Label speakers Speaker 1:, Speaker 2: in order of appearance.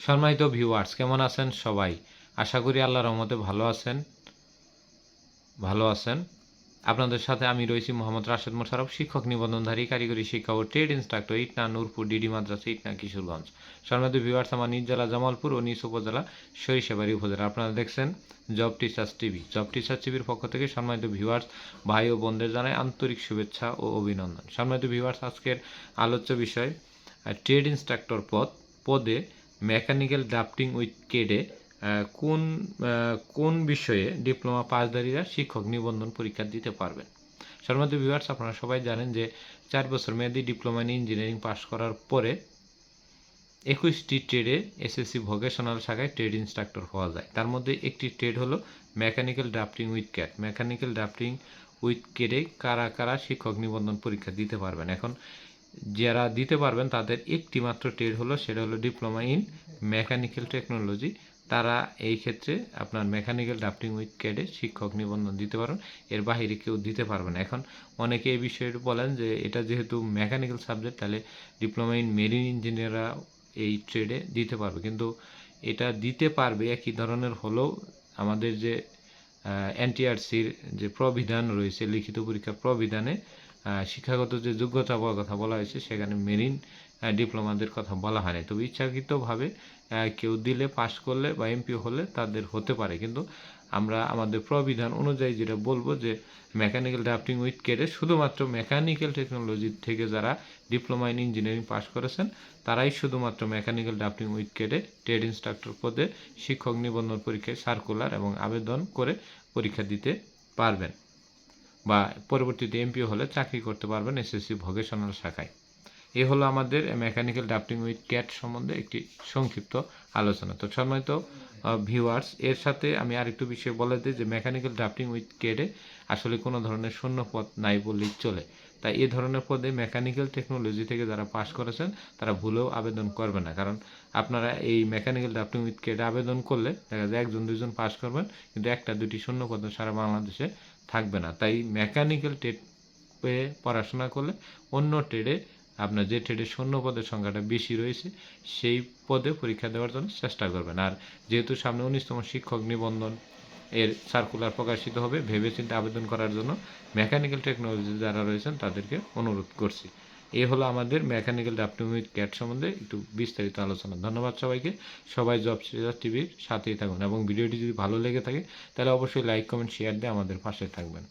Speaker 1: সম্মানিত ভিউয়ার্স, কেমন আছেন সবাই? আশা করি আল্লাহর রহমতে ভালো আছেন। আপনাদের সাথে আমি রয়েছি মোহাম্মদ রাশেদ মোশাররফ, শিক্ষক নিবন্ধনধারী, কারিগরি শিক্ষা ও trade instructor, Itna, Nurpur, DD মাদ্রাসা, ইটনা, কিশোরগঞ্জ। সম্মানিত ভিউয়ার্স, আমার নিজ জেলা জামালপুর ও নিজ উপজেলা সরিষাবাড়ি উপজেলা। আপনারা দেখছেন job teachers TV. Job teachers টিভির পক্ষ থেকে সম্মানিত ভিউয়ার্স, ভাই ও বোনদের জানাই আন্তরিক শুভেচ্ছা ও অভিনন্দন। সম্মানিত ভিউয়ার্স, আজকের আলোচ্য বিষয় ট্রেড ইনস্ট্রাক্টর পদে মেকানিক্যাল ড্রাফটিং উইথ কেডে কোন বিষয়ে ডিপ্লোমা পাসধারীরা শিক্ষক নিবন্ধন পরীক্ষা দিতে পারবেন। সম্মানিত ভিউয়ার্স, আপনারা সবাই জানেন যে 4 বছর মেয়াদী ডিপ্লোমা ইন ইঞ্জিনিয়ারিং পাশ করার পরে 21টি ট্রেডে এসএসসি ভোকেশনাল শাখায় ট্রেড ইনস্ট্রাক্টর হওয়া যায়। তার মধ্যে একটি ট্রেড হলো mechanical drafting with CAD. Mechanical drafting with কেডে কারা কারা শিক্ষক নিবন্ধন পরীক্ষা দিতে পারবেন? এখন যারা দিতে পারবেন তাদের একটি মাত্র ট্রেড হলো, সেটা হলো ডিপ্লোমা ইন মেকানিক্যাল টেকনোলজি। তারা এই ক্ষেত্রে আপনার মেকানিক্যাল ড্রাফটিং উইথ ক্যাডে শিক্ষক নিবন্ধন দিতে পারবেন, এর বাহিরে কেউ দিতে পারবে না। এখন অনেকে এই বিষয়টি বলেন যে এটা যেহেতু মেকানিক্যাল সাবজেক্ট, তাহলে ডিপ্লোমা ইন মেরিন ইঞ্জিনিয়াররা এই ট্রেডে দিতে পারবে, কিন্তু এটা দিতে পারবে একই ধরনের হলেও আমাদের যে এনটিআরসির যে প্রবিধান রয়েছে, লিখিত পরীক্ষার প্রবিধানে শিক্ষাগত যে যোগ্যতা কথা বলা হয়েছে, সেখানে মেরিন ডিপ্লোমাদের কথা বলা হয়নি। তবে ইচ্ছাকৃতভাবে কেউ দিলে, পাশ করলে বা এমপি হলে তাদের হতে পারে, কিন্তু আমরা আমাদের প্রবিধান অনুযায়ী যেটা বলবো যে মেকানিক্যাল ড্রাফটিং উইথ কেডে শুধুমাত্র মেকানিক্যাল টেকনোলজি থেকে যারা ডিপ্লোমা ইন ইঞ্জিনিয়ারিং পাশ করেছেন তারাই শুধুমাত্র মেকানিক্যাল ড্রাফটিং উইথ কেডে ট্রেড ইনস্ট্রাক্টর পদে শিক্ষক নিবন্ধন পরীক্ষায় সার্কুলার এবং আবেদন করে পরীক্ষা দিতে পারবেন, বা পরবর্তীতে এমপি হলে চাকরি করতে পারবেন এসএসসি ভোকেশনাল শাখায়। এ হলো আমাদের মেকানিক্যাল ড্রাফটিং উইথ ক্যাড সম্বন্ধে একটি সংক্ষিপ্ত আলোচনা। তো সম্মানিত ভিউয়ার্স, এর সাথে আমি আরেকটু বিষয় বলে দিই যে মেকানিক্যাল ড্রাফটিং উইথ ক্যাডে আসলে কোনো ধরনের শূন্য পদ নাই বললেই চলে। তাই এই ধরনের পদে মেকানিক্যাল টেকনোলজি থেকে যারা পাশ করেছেন তারা ভুলেও আবেদন করবে না, কারণ আপনারা এই মেকানিক্যাল ড্রাফটিং উইথ ক্যাডে আবেদন করলে দেখা যায় 1 2 জন পাশ করবেন, কিন্তু 1 2 শূন্য পদ সারা বাংলাদেশে থাকবে না। তাই মেকানিক্যাল ট্রেডে পড়াশোনা করলে অন্য ট্রেডে আপনার যে ট্রেডে শূন্য পদের সংখ্যাটা বেশি রয়েছে সেই পদে পরীক্ষা দেওয়ার জন্য চেষ্টা করবেন। আর যেহেতু সামনে 19তম শিক্ষক নিবন্ধন এর সার্কুলার প্রকাশিত হবে, ভেবেচিন্তে আবেদন করার জন্য মেকানিক্যাল টেকনোলজি যারা রয়েছেন তাদেরকে অনুরোধ করছি। এই হলো আমাদের মেকানিক্যাল ড্রাফটিং উইথ ক্যাড সম্বন্ধে একটু বিস্তারিত আলোচনা। ধন্যবাদ সবাইকে। সবাই জব টিভির সাথেই থাকুন এবং ভিডিওটি যদি ভালো লেগে থাকে তাহলে অবশ্যই লাইক, কমেন্ট, শেয়ার দিয়ে আমাদের পাশে থাকবেন।